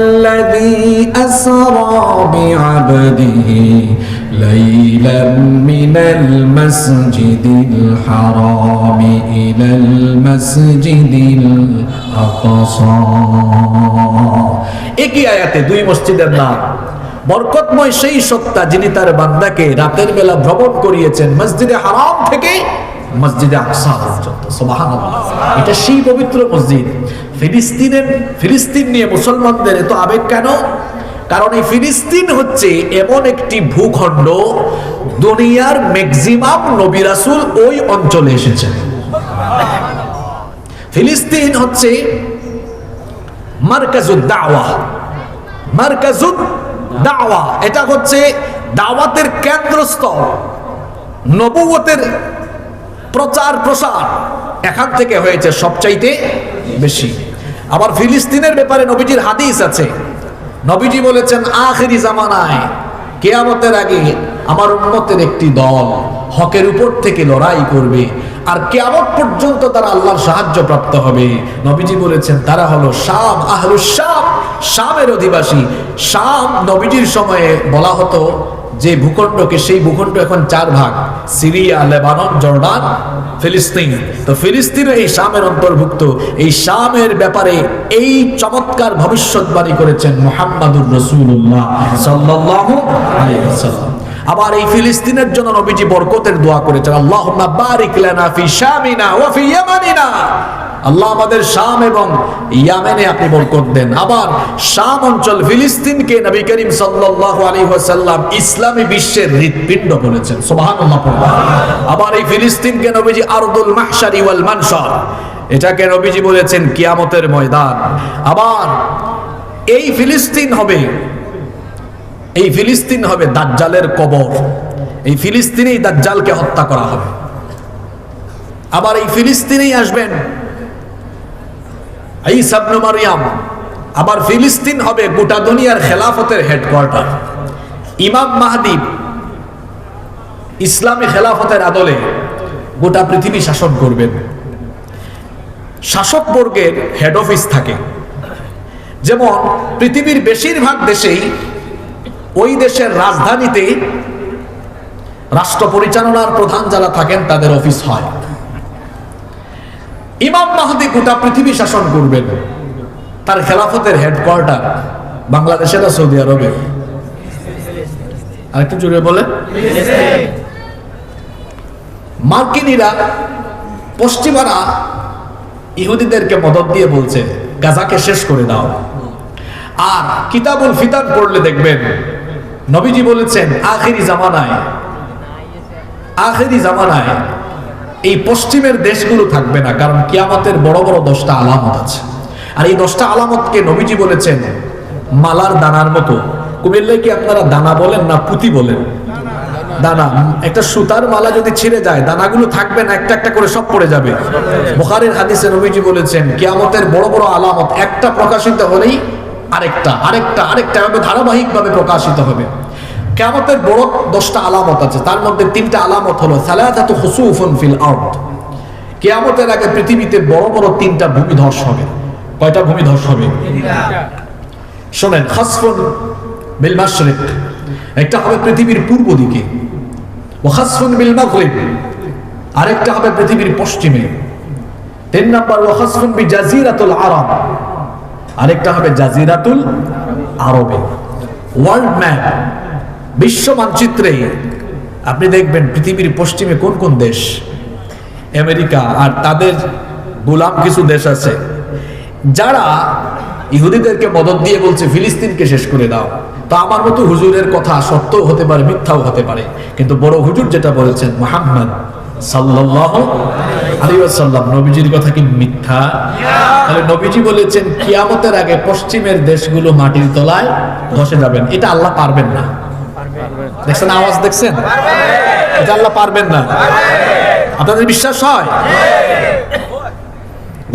আসরা বিআবদিহি লাইলাম মিনাল মাসজিদিল হারাম ইলাল মাসজিদিল আকসা। একই আয়াতে 2 মসজিদের নাম। বরকতময় সেই সত্তা যিনি তার বান্দাকে রাতের বেলা ভ্রমণ করিয়েছেন মসজিদে হারাম থেকে মসজিদে আকসা পর্যন্ত। সুবহানাল্লাহ, এটা সেই পবিত্র মসজিদ। ফিলিস্তিন নিয়ে মুসলমানদের এত আবেগ কেন? কারণ এই ফিলিস্তিন হচ্ছে এমন একটি ভূখণ্ড, দুনিয়ার ম্যাক্সিমাম নবী রাসূল ওই অঞ্চলে এসেছেন। ফিলিস্তিন হচ্ছে মারকাজুদ দাওয়া, মারকাজুদ দাওয়া, এটা হচ্ছে দাওয়াতের কেন্দ্রস্থল, নবুয়তের প্রচার প্রসার এখান থেকে হয়েছে সবচাইতে বেশি। আবার ফিলিস্তিনের ব্যাপারে নবীজির হাদিস আছে। নবীজি বলেছেন, আখিরি জামানায় কিয়ামতের আগে আমার উম্মতের একটি দল হকের উপর থেকে লড়াই করবে, আর কিয়ামত পর্যন্ত তারা আল্লাহর সাহায্য প্রাপ্ত হবে। নবীজি বলেছেন তারা হলো শাম, আহলুশ শাম, শামের অধিবাসী। শাম নবীজির সময়ে বলা হতো যে ভূখণ্ডকে, সেই ভূখণ্ড এখন 4 ভাগ: সিরিয়া, লেবানন, জর্ডান, ফিলিস্তিন। তো ফিলিস্তিন এই শামের অন্তর্ভুক্ত। এই শামের ব্যাপারে এই চমৎকার ভবিষ্যৎবাণী করেছেন মুহাম্মাদুর রাসূলুল্লাহ সাল্লাল্লাহু আলাইহি ওয়াসাল্লাম। আবার এই ফিলিস্তিনের জন্য নবীজি বরকতের দোয়া করেছেন, আল্লাহুম্মা বারিক লানা ফি শামিনা ওয়া ফি ইয়ামানিনা। আল্লাহ আমাদের শাম এবং ইয়ামেনে আপনি বরকত দেন। আবার শাম অঞ্চল ফিলিস্তিনকে নবী করিম সাল্লাল্লাহু আলাইহি ওয়াসাল্লাম ইসলামী বিশ্বের হৃৎপিণ্ড বলেছেন। সুবহানাল্লাহ। আবার এই ফিলিস্তিনকে নবীজি আরদুল মাহশারি ওয়াল মানশার, এটাকে নবীজি বলেছেন কিয়ামতের ময়দান। আবার এই ফিলিস্তিন হবে দাজ্জালের কবর। এই ফিলিস্তিনেই দাজ্জালকে হত্যা করা হবে। আবার এই ফিলিস্তিনেই আসবেন ঈসা ইবনে মারইয়াম। আবার ফিলিস্তিন হবে গোটা দুনিয়ার খেলাফতের হেডকোয়ার্টার। ইমাম মাহদী ইসলামী খেলাফতের আদলে গোটা পৃথিবী শাসন করবেন। শাসক বর্গের হেড অফিস থাকে। যেমন পৃথিবীর বেশিরভাগ দেশেই ওই দেশের রাজধানীতে রাষ্ট্র পরিচালনার প্রধান যারা থাকেন তাদের অফিস হয়। ইমাম মাহদী গোটা পৃথিবী শাসন করবেন। তার খেলাফতের হেডকোয়ার্টার বাংলাদেশে না সৌদি আরবে? আরেকটু জোরে বলে। মার্কিনীরা, পশ্চিমারা ইহুদিদেরকে মদদ দিয়ে বলছে গাজাকে শেষ করে দাও। আর কিতাবুল ফিতান পড়লে দেখবেন নবীজি বলেছেন আখিরি জামানায় এই পশ্চিমের দেশগুলো থাকবে না, কারণ কিয়ামতের বড় বড় 10টা আলামত আছে। আর এই 10টা আলামতকে নবীজি বলেছেন মালার দানার মতো। কুমিল্লায় কি আপনারা দানা বলেন না পুঁতি বলেন? দানা। একটা সুতার মালা যদি ছিঁড়ে যায় দানাগুলো থাকবে না, একটা একটা করে সব পড়ে যাবে। বুখারীর হাদিসে নবীজি বলেছেন কিয়ামতের বড় বড় আলামত একটা প্রকাশিত হলেই আরেকটা এভাবে ধারাবাহিকভাবে প্রকাশিত হবে। কিয়ামতের বড় 10টা আলামত আছে, তার মধ্যে 3টা আলামত হলো সালাসাতু খুসুফুন ফিল আরদ। কিয়ামতের আগে পৃথিবীতে বড় বড় 3টা ভূমিধস হবে। কয়টা ভূমিধস হবে? শোনেন, খাসফুন বিল মাশরিক, একটা হবে পৃথিবীর পূর্ব দিকে, ওয়া খাসফুন বিল মাগরিব, আরেকটা হবে পৃথিবীর পশ্চিমে। 3 নাম্বার ওয়া খাসফুন বিজাজিরাতুল আরব, আরেকটা হবে জাজিরাতুল আরবে। ওয়ার্ল্ড ম্যাপ, বিশ্ব মানচিত্রে আপনি দেখবেন পৃথিবীর পশ্চিমে কোন কোন দেশ। আমেরিকা আর তাদের গোলাম কিছু দেশ আছে যারা ইহুদিদেরকে মদদ দিয়ে বলছে ফিলিস্তিনকে শেষ করে দাও। তো আমার মতো হুজুরের কথা সত্যও হতে পারে, মিথ্যাও হতে পারে, কিন্তু বড় হুজুর যেটা বলেছেন মুহাম্মদ সাল্লাল্লাহু আলাইহি ওয়াসাল্লাম। নবীজির কথা কি মিথ্যা? তাহলে নবীজি বলেছেন কিয়ামতের আগে পশ্চিমের দেশগুলো মাটির তলায় ধসে যাবেন, এটা আল্লাহ পারবেন না। দেখছেন আওয়াজ, দেখছেন? এটা আল্লাহ পারবেন না। আপনাদের বিশ্বাস হয়?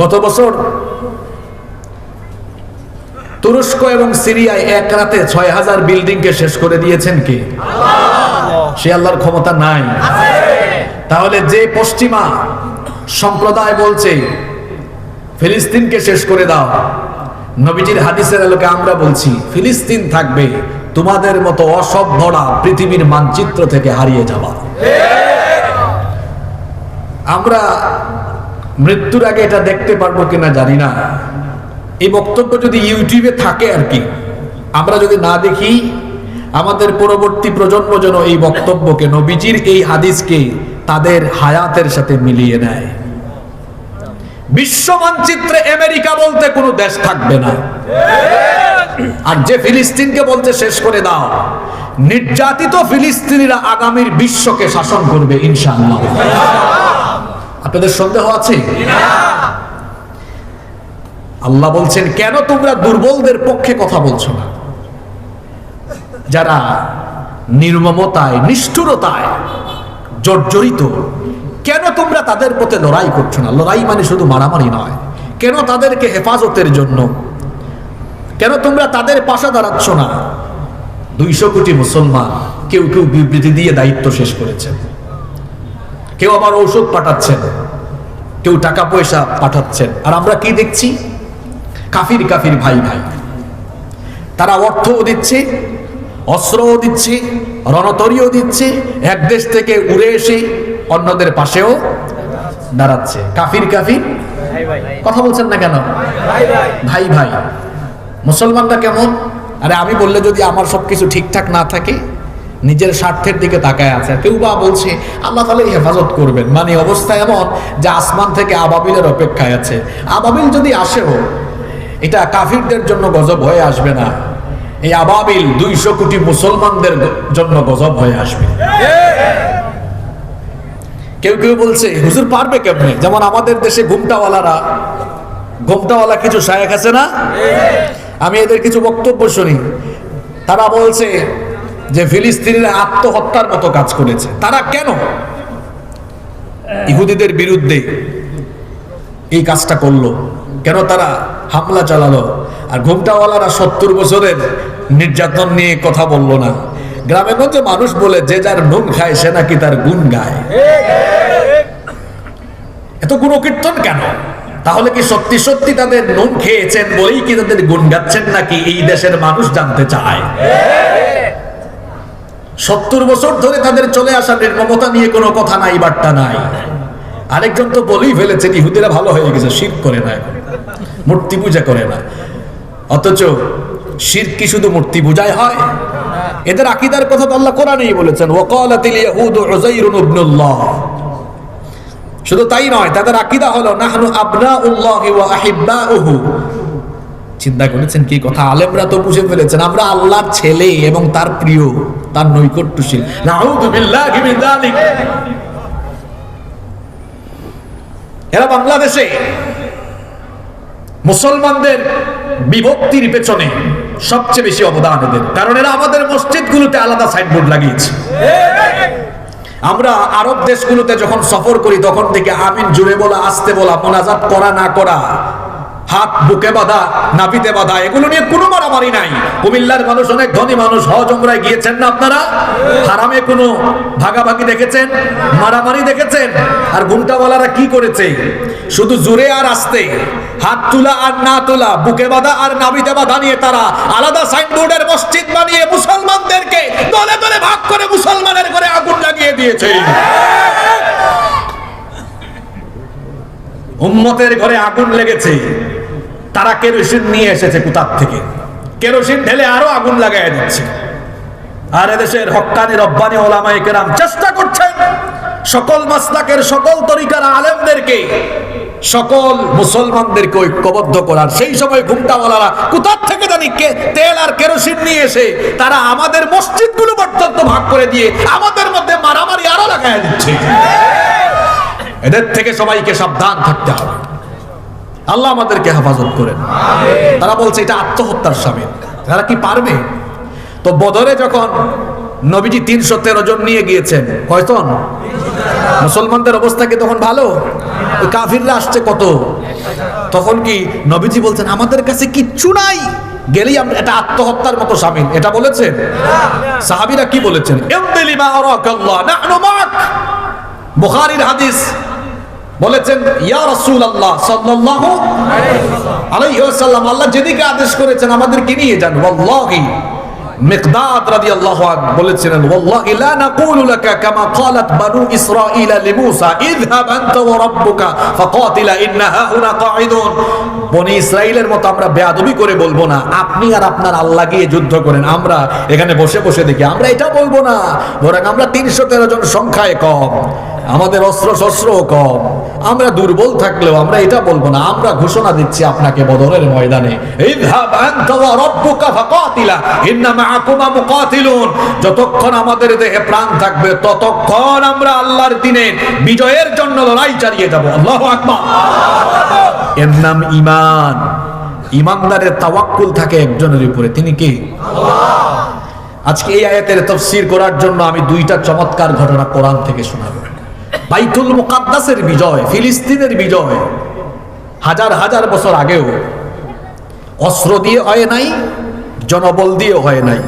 গত বছর তুরস্ক এবং সিরিয়ায় এক রাতে ৬,০০০ বিল্ডিং কে শেষ করে দিয়েছেন কে? সে আল্লাহর ক্ষমতা নাই? তাহলে যে পশ্চিমা সম্প্রদায় বলছে ফিলিস্তিনকে শেষ করে দাও, নবীজির হাদিসের আলোকে আমরা বলছি ফিলিস্তিন থাকবে, তোমাদের মতো অসভ্যরা পৃথিবীর মানচিত্র থেকে হারিয়ে যাবা। আমরা মৃত্যুর আগে এটা দেখতে পারবো কিনা জানি না। এই বক্তব্য যদি ইউটিউবে থাকে আর কি, আমরা যদি না দেখি, আমাদের পরবর্তী প্রজন্ম যেন এই বক্তব্যকে, নবীজির এই হাদিসকে তাদের হায়াতের সাথে মিলিয়ে নেয়। বিশ্ব মানচিত্রে আমেরিকা বলতে কোনো দেশ থাকবে না। আর যে ফিলিস্তিনকে বলতে শেষ করে দাও, নির্যাতিত ফিলিস্তিনিরা আগামীর বিশ্বকে শাসন করবে ইনশাআল্লাহ। আপনাদের সন্দেহ আছে? আল্লাহ বলছেন কেন তোমরা দুর্বলদের পক্ষে কথা বলছো না? যারা নির্মমতায়, নিষ্ঠুরতায় জর্জরিত, কেন তোমরা তাদের পথে লড়াই করছো না? লড়াই মানে শুধু মারামারি নয়। কেন তাদেরকে হেফাজতের জন্য, কেন তোমরা তাদের পাশে দাঁড়াচ্ছ না? 200 কোটি মুসলমান কেউ কেউ বিবৃতি দিয়ে দায়িত্ব শেষ করেছেন, কেউ আবার ঔষধ পাঠাচ্ছেন, কেউ টাকা পয়সা পাঠাচ্ছেন। আর আমরা কি দেখছি? কাফির কাফির ভাই ভাই, তারা অর্থও দিচ্ছে, অস্ত্রও দিচ্ছে, রণতরীও দিচ্ছে, এক দেশ থেকে উড়ে এসে অন্যদের পাশেও দাঁড়াচ্ছে। কাফির কাফির কথা বলছেন না কেন? ভাই ভাই। মুসলমানরা কেমন? আরে আমি বললে যদি আমার সবকিছু ঠিকঠাক না থাকে, নিজের স্বার্থের দিকে তাকায় আছে। কেউ বা বলছে আল্লাহ তাআলাই হেফাজত করবেন, মানে অবস্থা এমন যে আসমান থেকে আবাবিলের অপেক্ষায় আছে। আবাবিল যদি আসেও, এটা কাফিরদের জন্য গজব হয়ে আসবে না, এই আবাবিল 200 কোটি মুসলমানদের জন্য গজব হয়ে আসবে। কেউ কেউ বলছে হুজুর পারবে কেমনে? যেমন আমাদের দেশে ঘুমটাওয়ালা কিছু শায়েখ আছে না, আমি এদের কিছু বক্তব্য শুনি। তারা বলছে যে ফিলিস্তিনিরা আত্মহত্যার মতো কাজ করেছে। তারা কেন ইহুদিদের বিরুদ্ধে এই কাজটা করলো? কেন তারা হামলা চালালো? আর ঘুমটাওয়ালারা 70 বছরের নির্যাতন নিয়ে কথা বললো না। গ্রামে গঞ্জে মানুষ বলে যে যার নুন খায় সে নাকি তার গুণ গায়। এত গুণকীর্তন কেন? তাহলে কি সত্যি সত্যি তাদের নুন খেয়েছেন বলেই কি তাদের গুণ গাচ্ছেন নাকি এই দেশের মানুষ জানতে চায়। 70 বছর ধরে তাদের চলে আসা নির্মমতা নিয়ে কোনো কথা নাই, বার্তা নাই। আরেকজন তো বলেই ফেলেছেন ইহুদিরা ভালো হয়ে গেছে, শিরক করে না, মূর্তি পূজা করে না। অথচ শিরক কি শুধু মূর্তি পূজায় হয়? এদের আকীদার কথা তো আল্লাহ কোরআনেই বলেছেন, ওয়াকালাতিল ইয়াহুদু উযাইরুন ইবনুল্লাহ। শুধু তাই নয়, তাদের আকীদা হলো নাহনু আবনাউল্লাহি ওয়া আহিব্বাউহু। চিন্তা করেছেন কি কথা? আলেমরা তো বুঝে ফেলেছেন আমরা আল্লাহর ছেলে এবং তার প্রিয়, তার নৈকট্যশীল। নাউযু বিল্লাহি মিন যালিক। এরা বাংলাদেশে মুসলমানদের বিভক্তির পেছনে সবচেয়ে বেশি অবদান এদের, কারণ এরা আমাদের মসজিদগুলোতে আলাদা সাইনবোর্ড লাগিয়েছে। আমরা আরব দেশগুলোতে যখন সফর করি তখন থেকে আমিন জুড়ে বলা, আসতে বলা, মোনাজাত করা না করা, হাত বুকে বাঁধা, নাভিতে বাঁধা, এগুলো নিয়ে কোনো মারামারি নাই। কুমিল্লার মানুষ অনেক ধনী মানুষ, হজ উমরায় গিয়েছেন না আপনারা? হারামে কোনো ভাগাভাগি দেখেছেন? মারামারি দেখেছেন? আর ঘুমটাওয়ালারা কি করেছে? শুধু জুড়ে আর আসতে, হাত তোলা আর না তোলা, বুকে বাঁধা আর নাভিতে বাঁধা নিয়ে তারা আলাদা সাইনবোর্ডের মসজিদ বানিয়ে মুসলমানদেরকে দলে দলে ভাগ করে মুসলমানের ঘরে আগুন লাগিয়ে দিয়েছে। উম্মতের ঘরে আগুন লেগেছে, তারা কেরোসিন নিয়ে এসেছে কোথা থেকে, কেরোসিন ঢেলে আরো আগুন লাগাই দিচ্ছে। আর এদেশের হক্কানি রব্বানি ওলামায়ে কেরাম চেষ্টা করছেন সকল মাসলাকের, সকল তরিকার আলেমদেরকে, সকল মুসলমানদেরকে ঐক্যবদ্ধ করার। সেই সময় ঘুমটাওয়ালারা কোথা থেকে জানি তেল আর কেরোসিন নিয়ে এসে তারা আমাদের মসজিদগুলো পর্যন্ত ভাগ করে দিয়ে আমাদের মধ্যে মারামারি আরো লাগাই দিচ্ছে। এদের থেকে সবাইকে সাবধান থাকতে হবে। আল্লাহ আমাদেরকে হেফাজত করেন। তারা বলছে এটা আত্মহত্যার সামিল, তারা কি পারবে? তো বদরে যখন নবীজি 313 জন নিয়ে গিয়েছেন, কয়জন? মুসলমানদের অবস্থা কি তখন ভালো? ওই কাফিররা আসছে কত, তখন কি নবীজি বলছেন আমাদের কাছে কিচ্ছু নাই, গেলেই আমরা, এটা আত্মহত্যার মতো শামিল, এটা বলেছেন? সাহাবীরা কি বলেছেন? ইমদিলি মা আরাকাল্লাহ নাহনু মাক। বুখারীর হাদিস বলেছেন ইয়া রাসূলুল্লাহ সাল্লাল্লাহু আলাইহি ওয়াসাল্লাম, আল্লাহ যেদিকে আদেশ করেছেন আমাদেরকে নিয়ে যান। ওয়াল্লাহি, মিকদাদ রাদিয়াল্লাহু আনহু বলেছিলেন ওয়াল্লাহি লা নাকুলু লাকা কামা ক্বালাত বানু ইসরাঈল লিমূসা ইযহাব আনতা ওয়া রাব্বুকা ফাকাতিলা ইন্না হাহুনা কাঈদুন। বনি ইসরাঈলের মতো আমরা বেয়াদবি করে বলবো না, আপনি আর আপনার আল্লাহ গিয়ে যুদ্ধ করেন, আমরা এখানে বসে বসে দেখি, আমরা এটা বলবো না। বরং আমরা 313 জন সংখ্যায় কম, আমাদের অস্ত্র শস্ত্রও কম, আমরা দুর্বল থাকলেও আমরা এটা বলবো না। আমরা ঘোষণা দিচ্ছি আপনাকে বদরের ময়দানে, ইযহাব আনতা ওয়া রাব্বুকা ফাকাতিলা ইন্না মাআকুমা মুকাতিলুন। যতক্ষণ আমাদের দেহে প্রাণ থাকবে ততক্ষণ আমরা আল্লাহর দিনে বিজয়ের জন্য লড়াই চালিয়ে যাব। আল্লাহু আকবার। এর নাম ঈমান। ঈমানদারের তাওয়াক্কুল থাকে একজনের উপরে, তিনি কি? আল্লাহ। আজকে এই আয়াতের তাফসীর করার জন্য আমি দুইটা চমৎকার ঘটনা কোরআন থেকে শোনাবো। বাইতুল মুকাদ্দাসের বিজয়, ফিলিস্তিনের বিজয় হাজার হাজার বছর আগেও অস্ত্র দিয়ে হয় নাই, জনবল দিয়ে হয় নাই,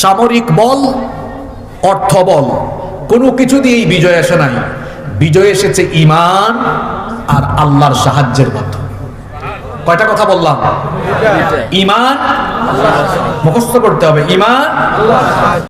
সামরিক বল, অর্থ বল, কোনো কিছু দিয়েই বিজয় আসে নাই। বিজয় এসেছে ঈমান আর আল্লাহর সাহায্যের মাধ্যমে। কয়টা কথা বললাম? ঈমান মুখস্থ করতে হবে, ঈমান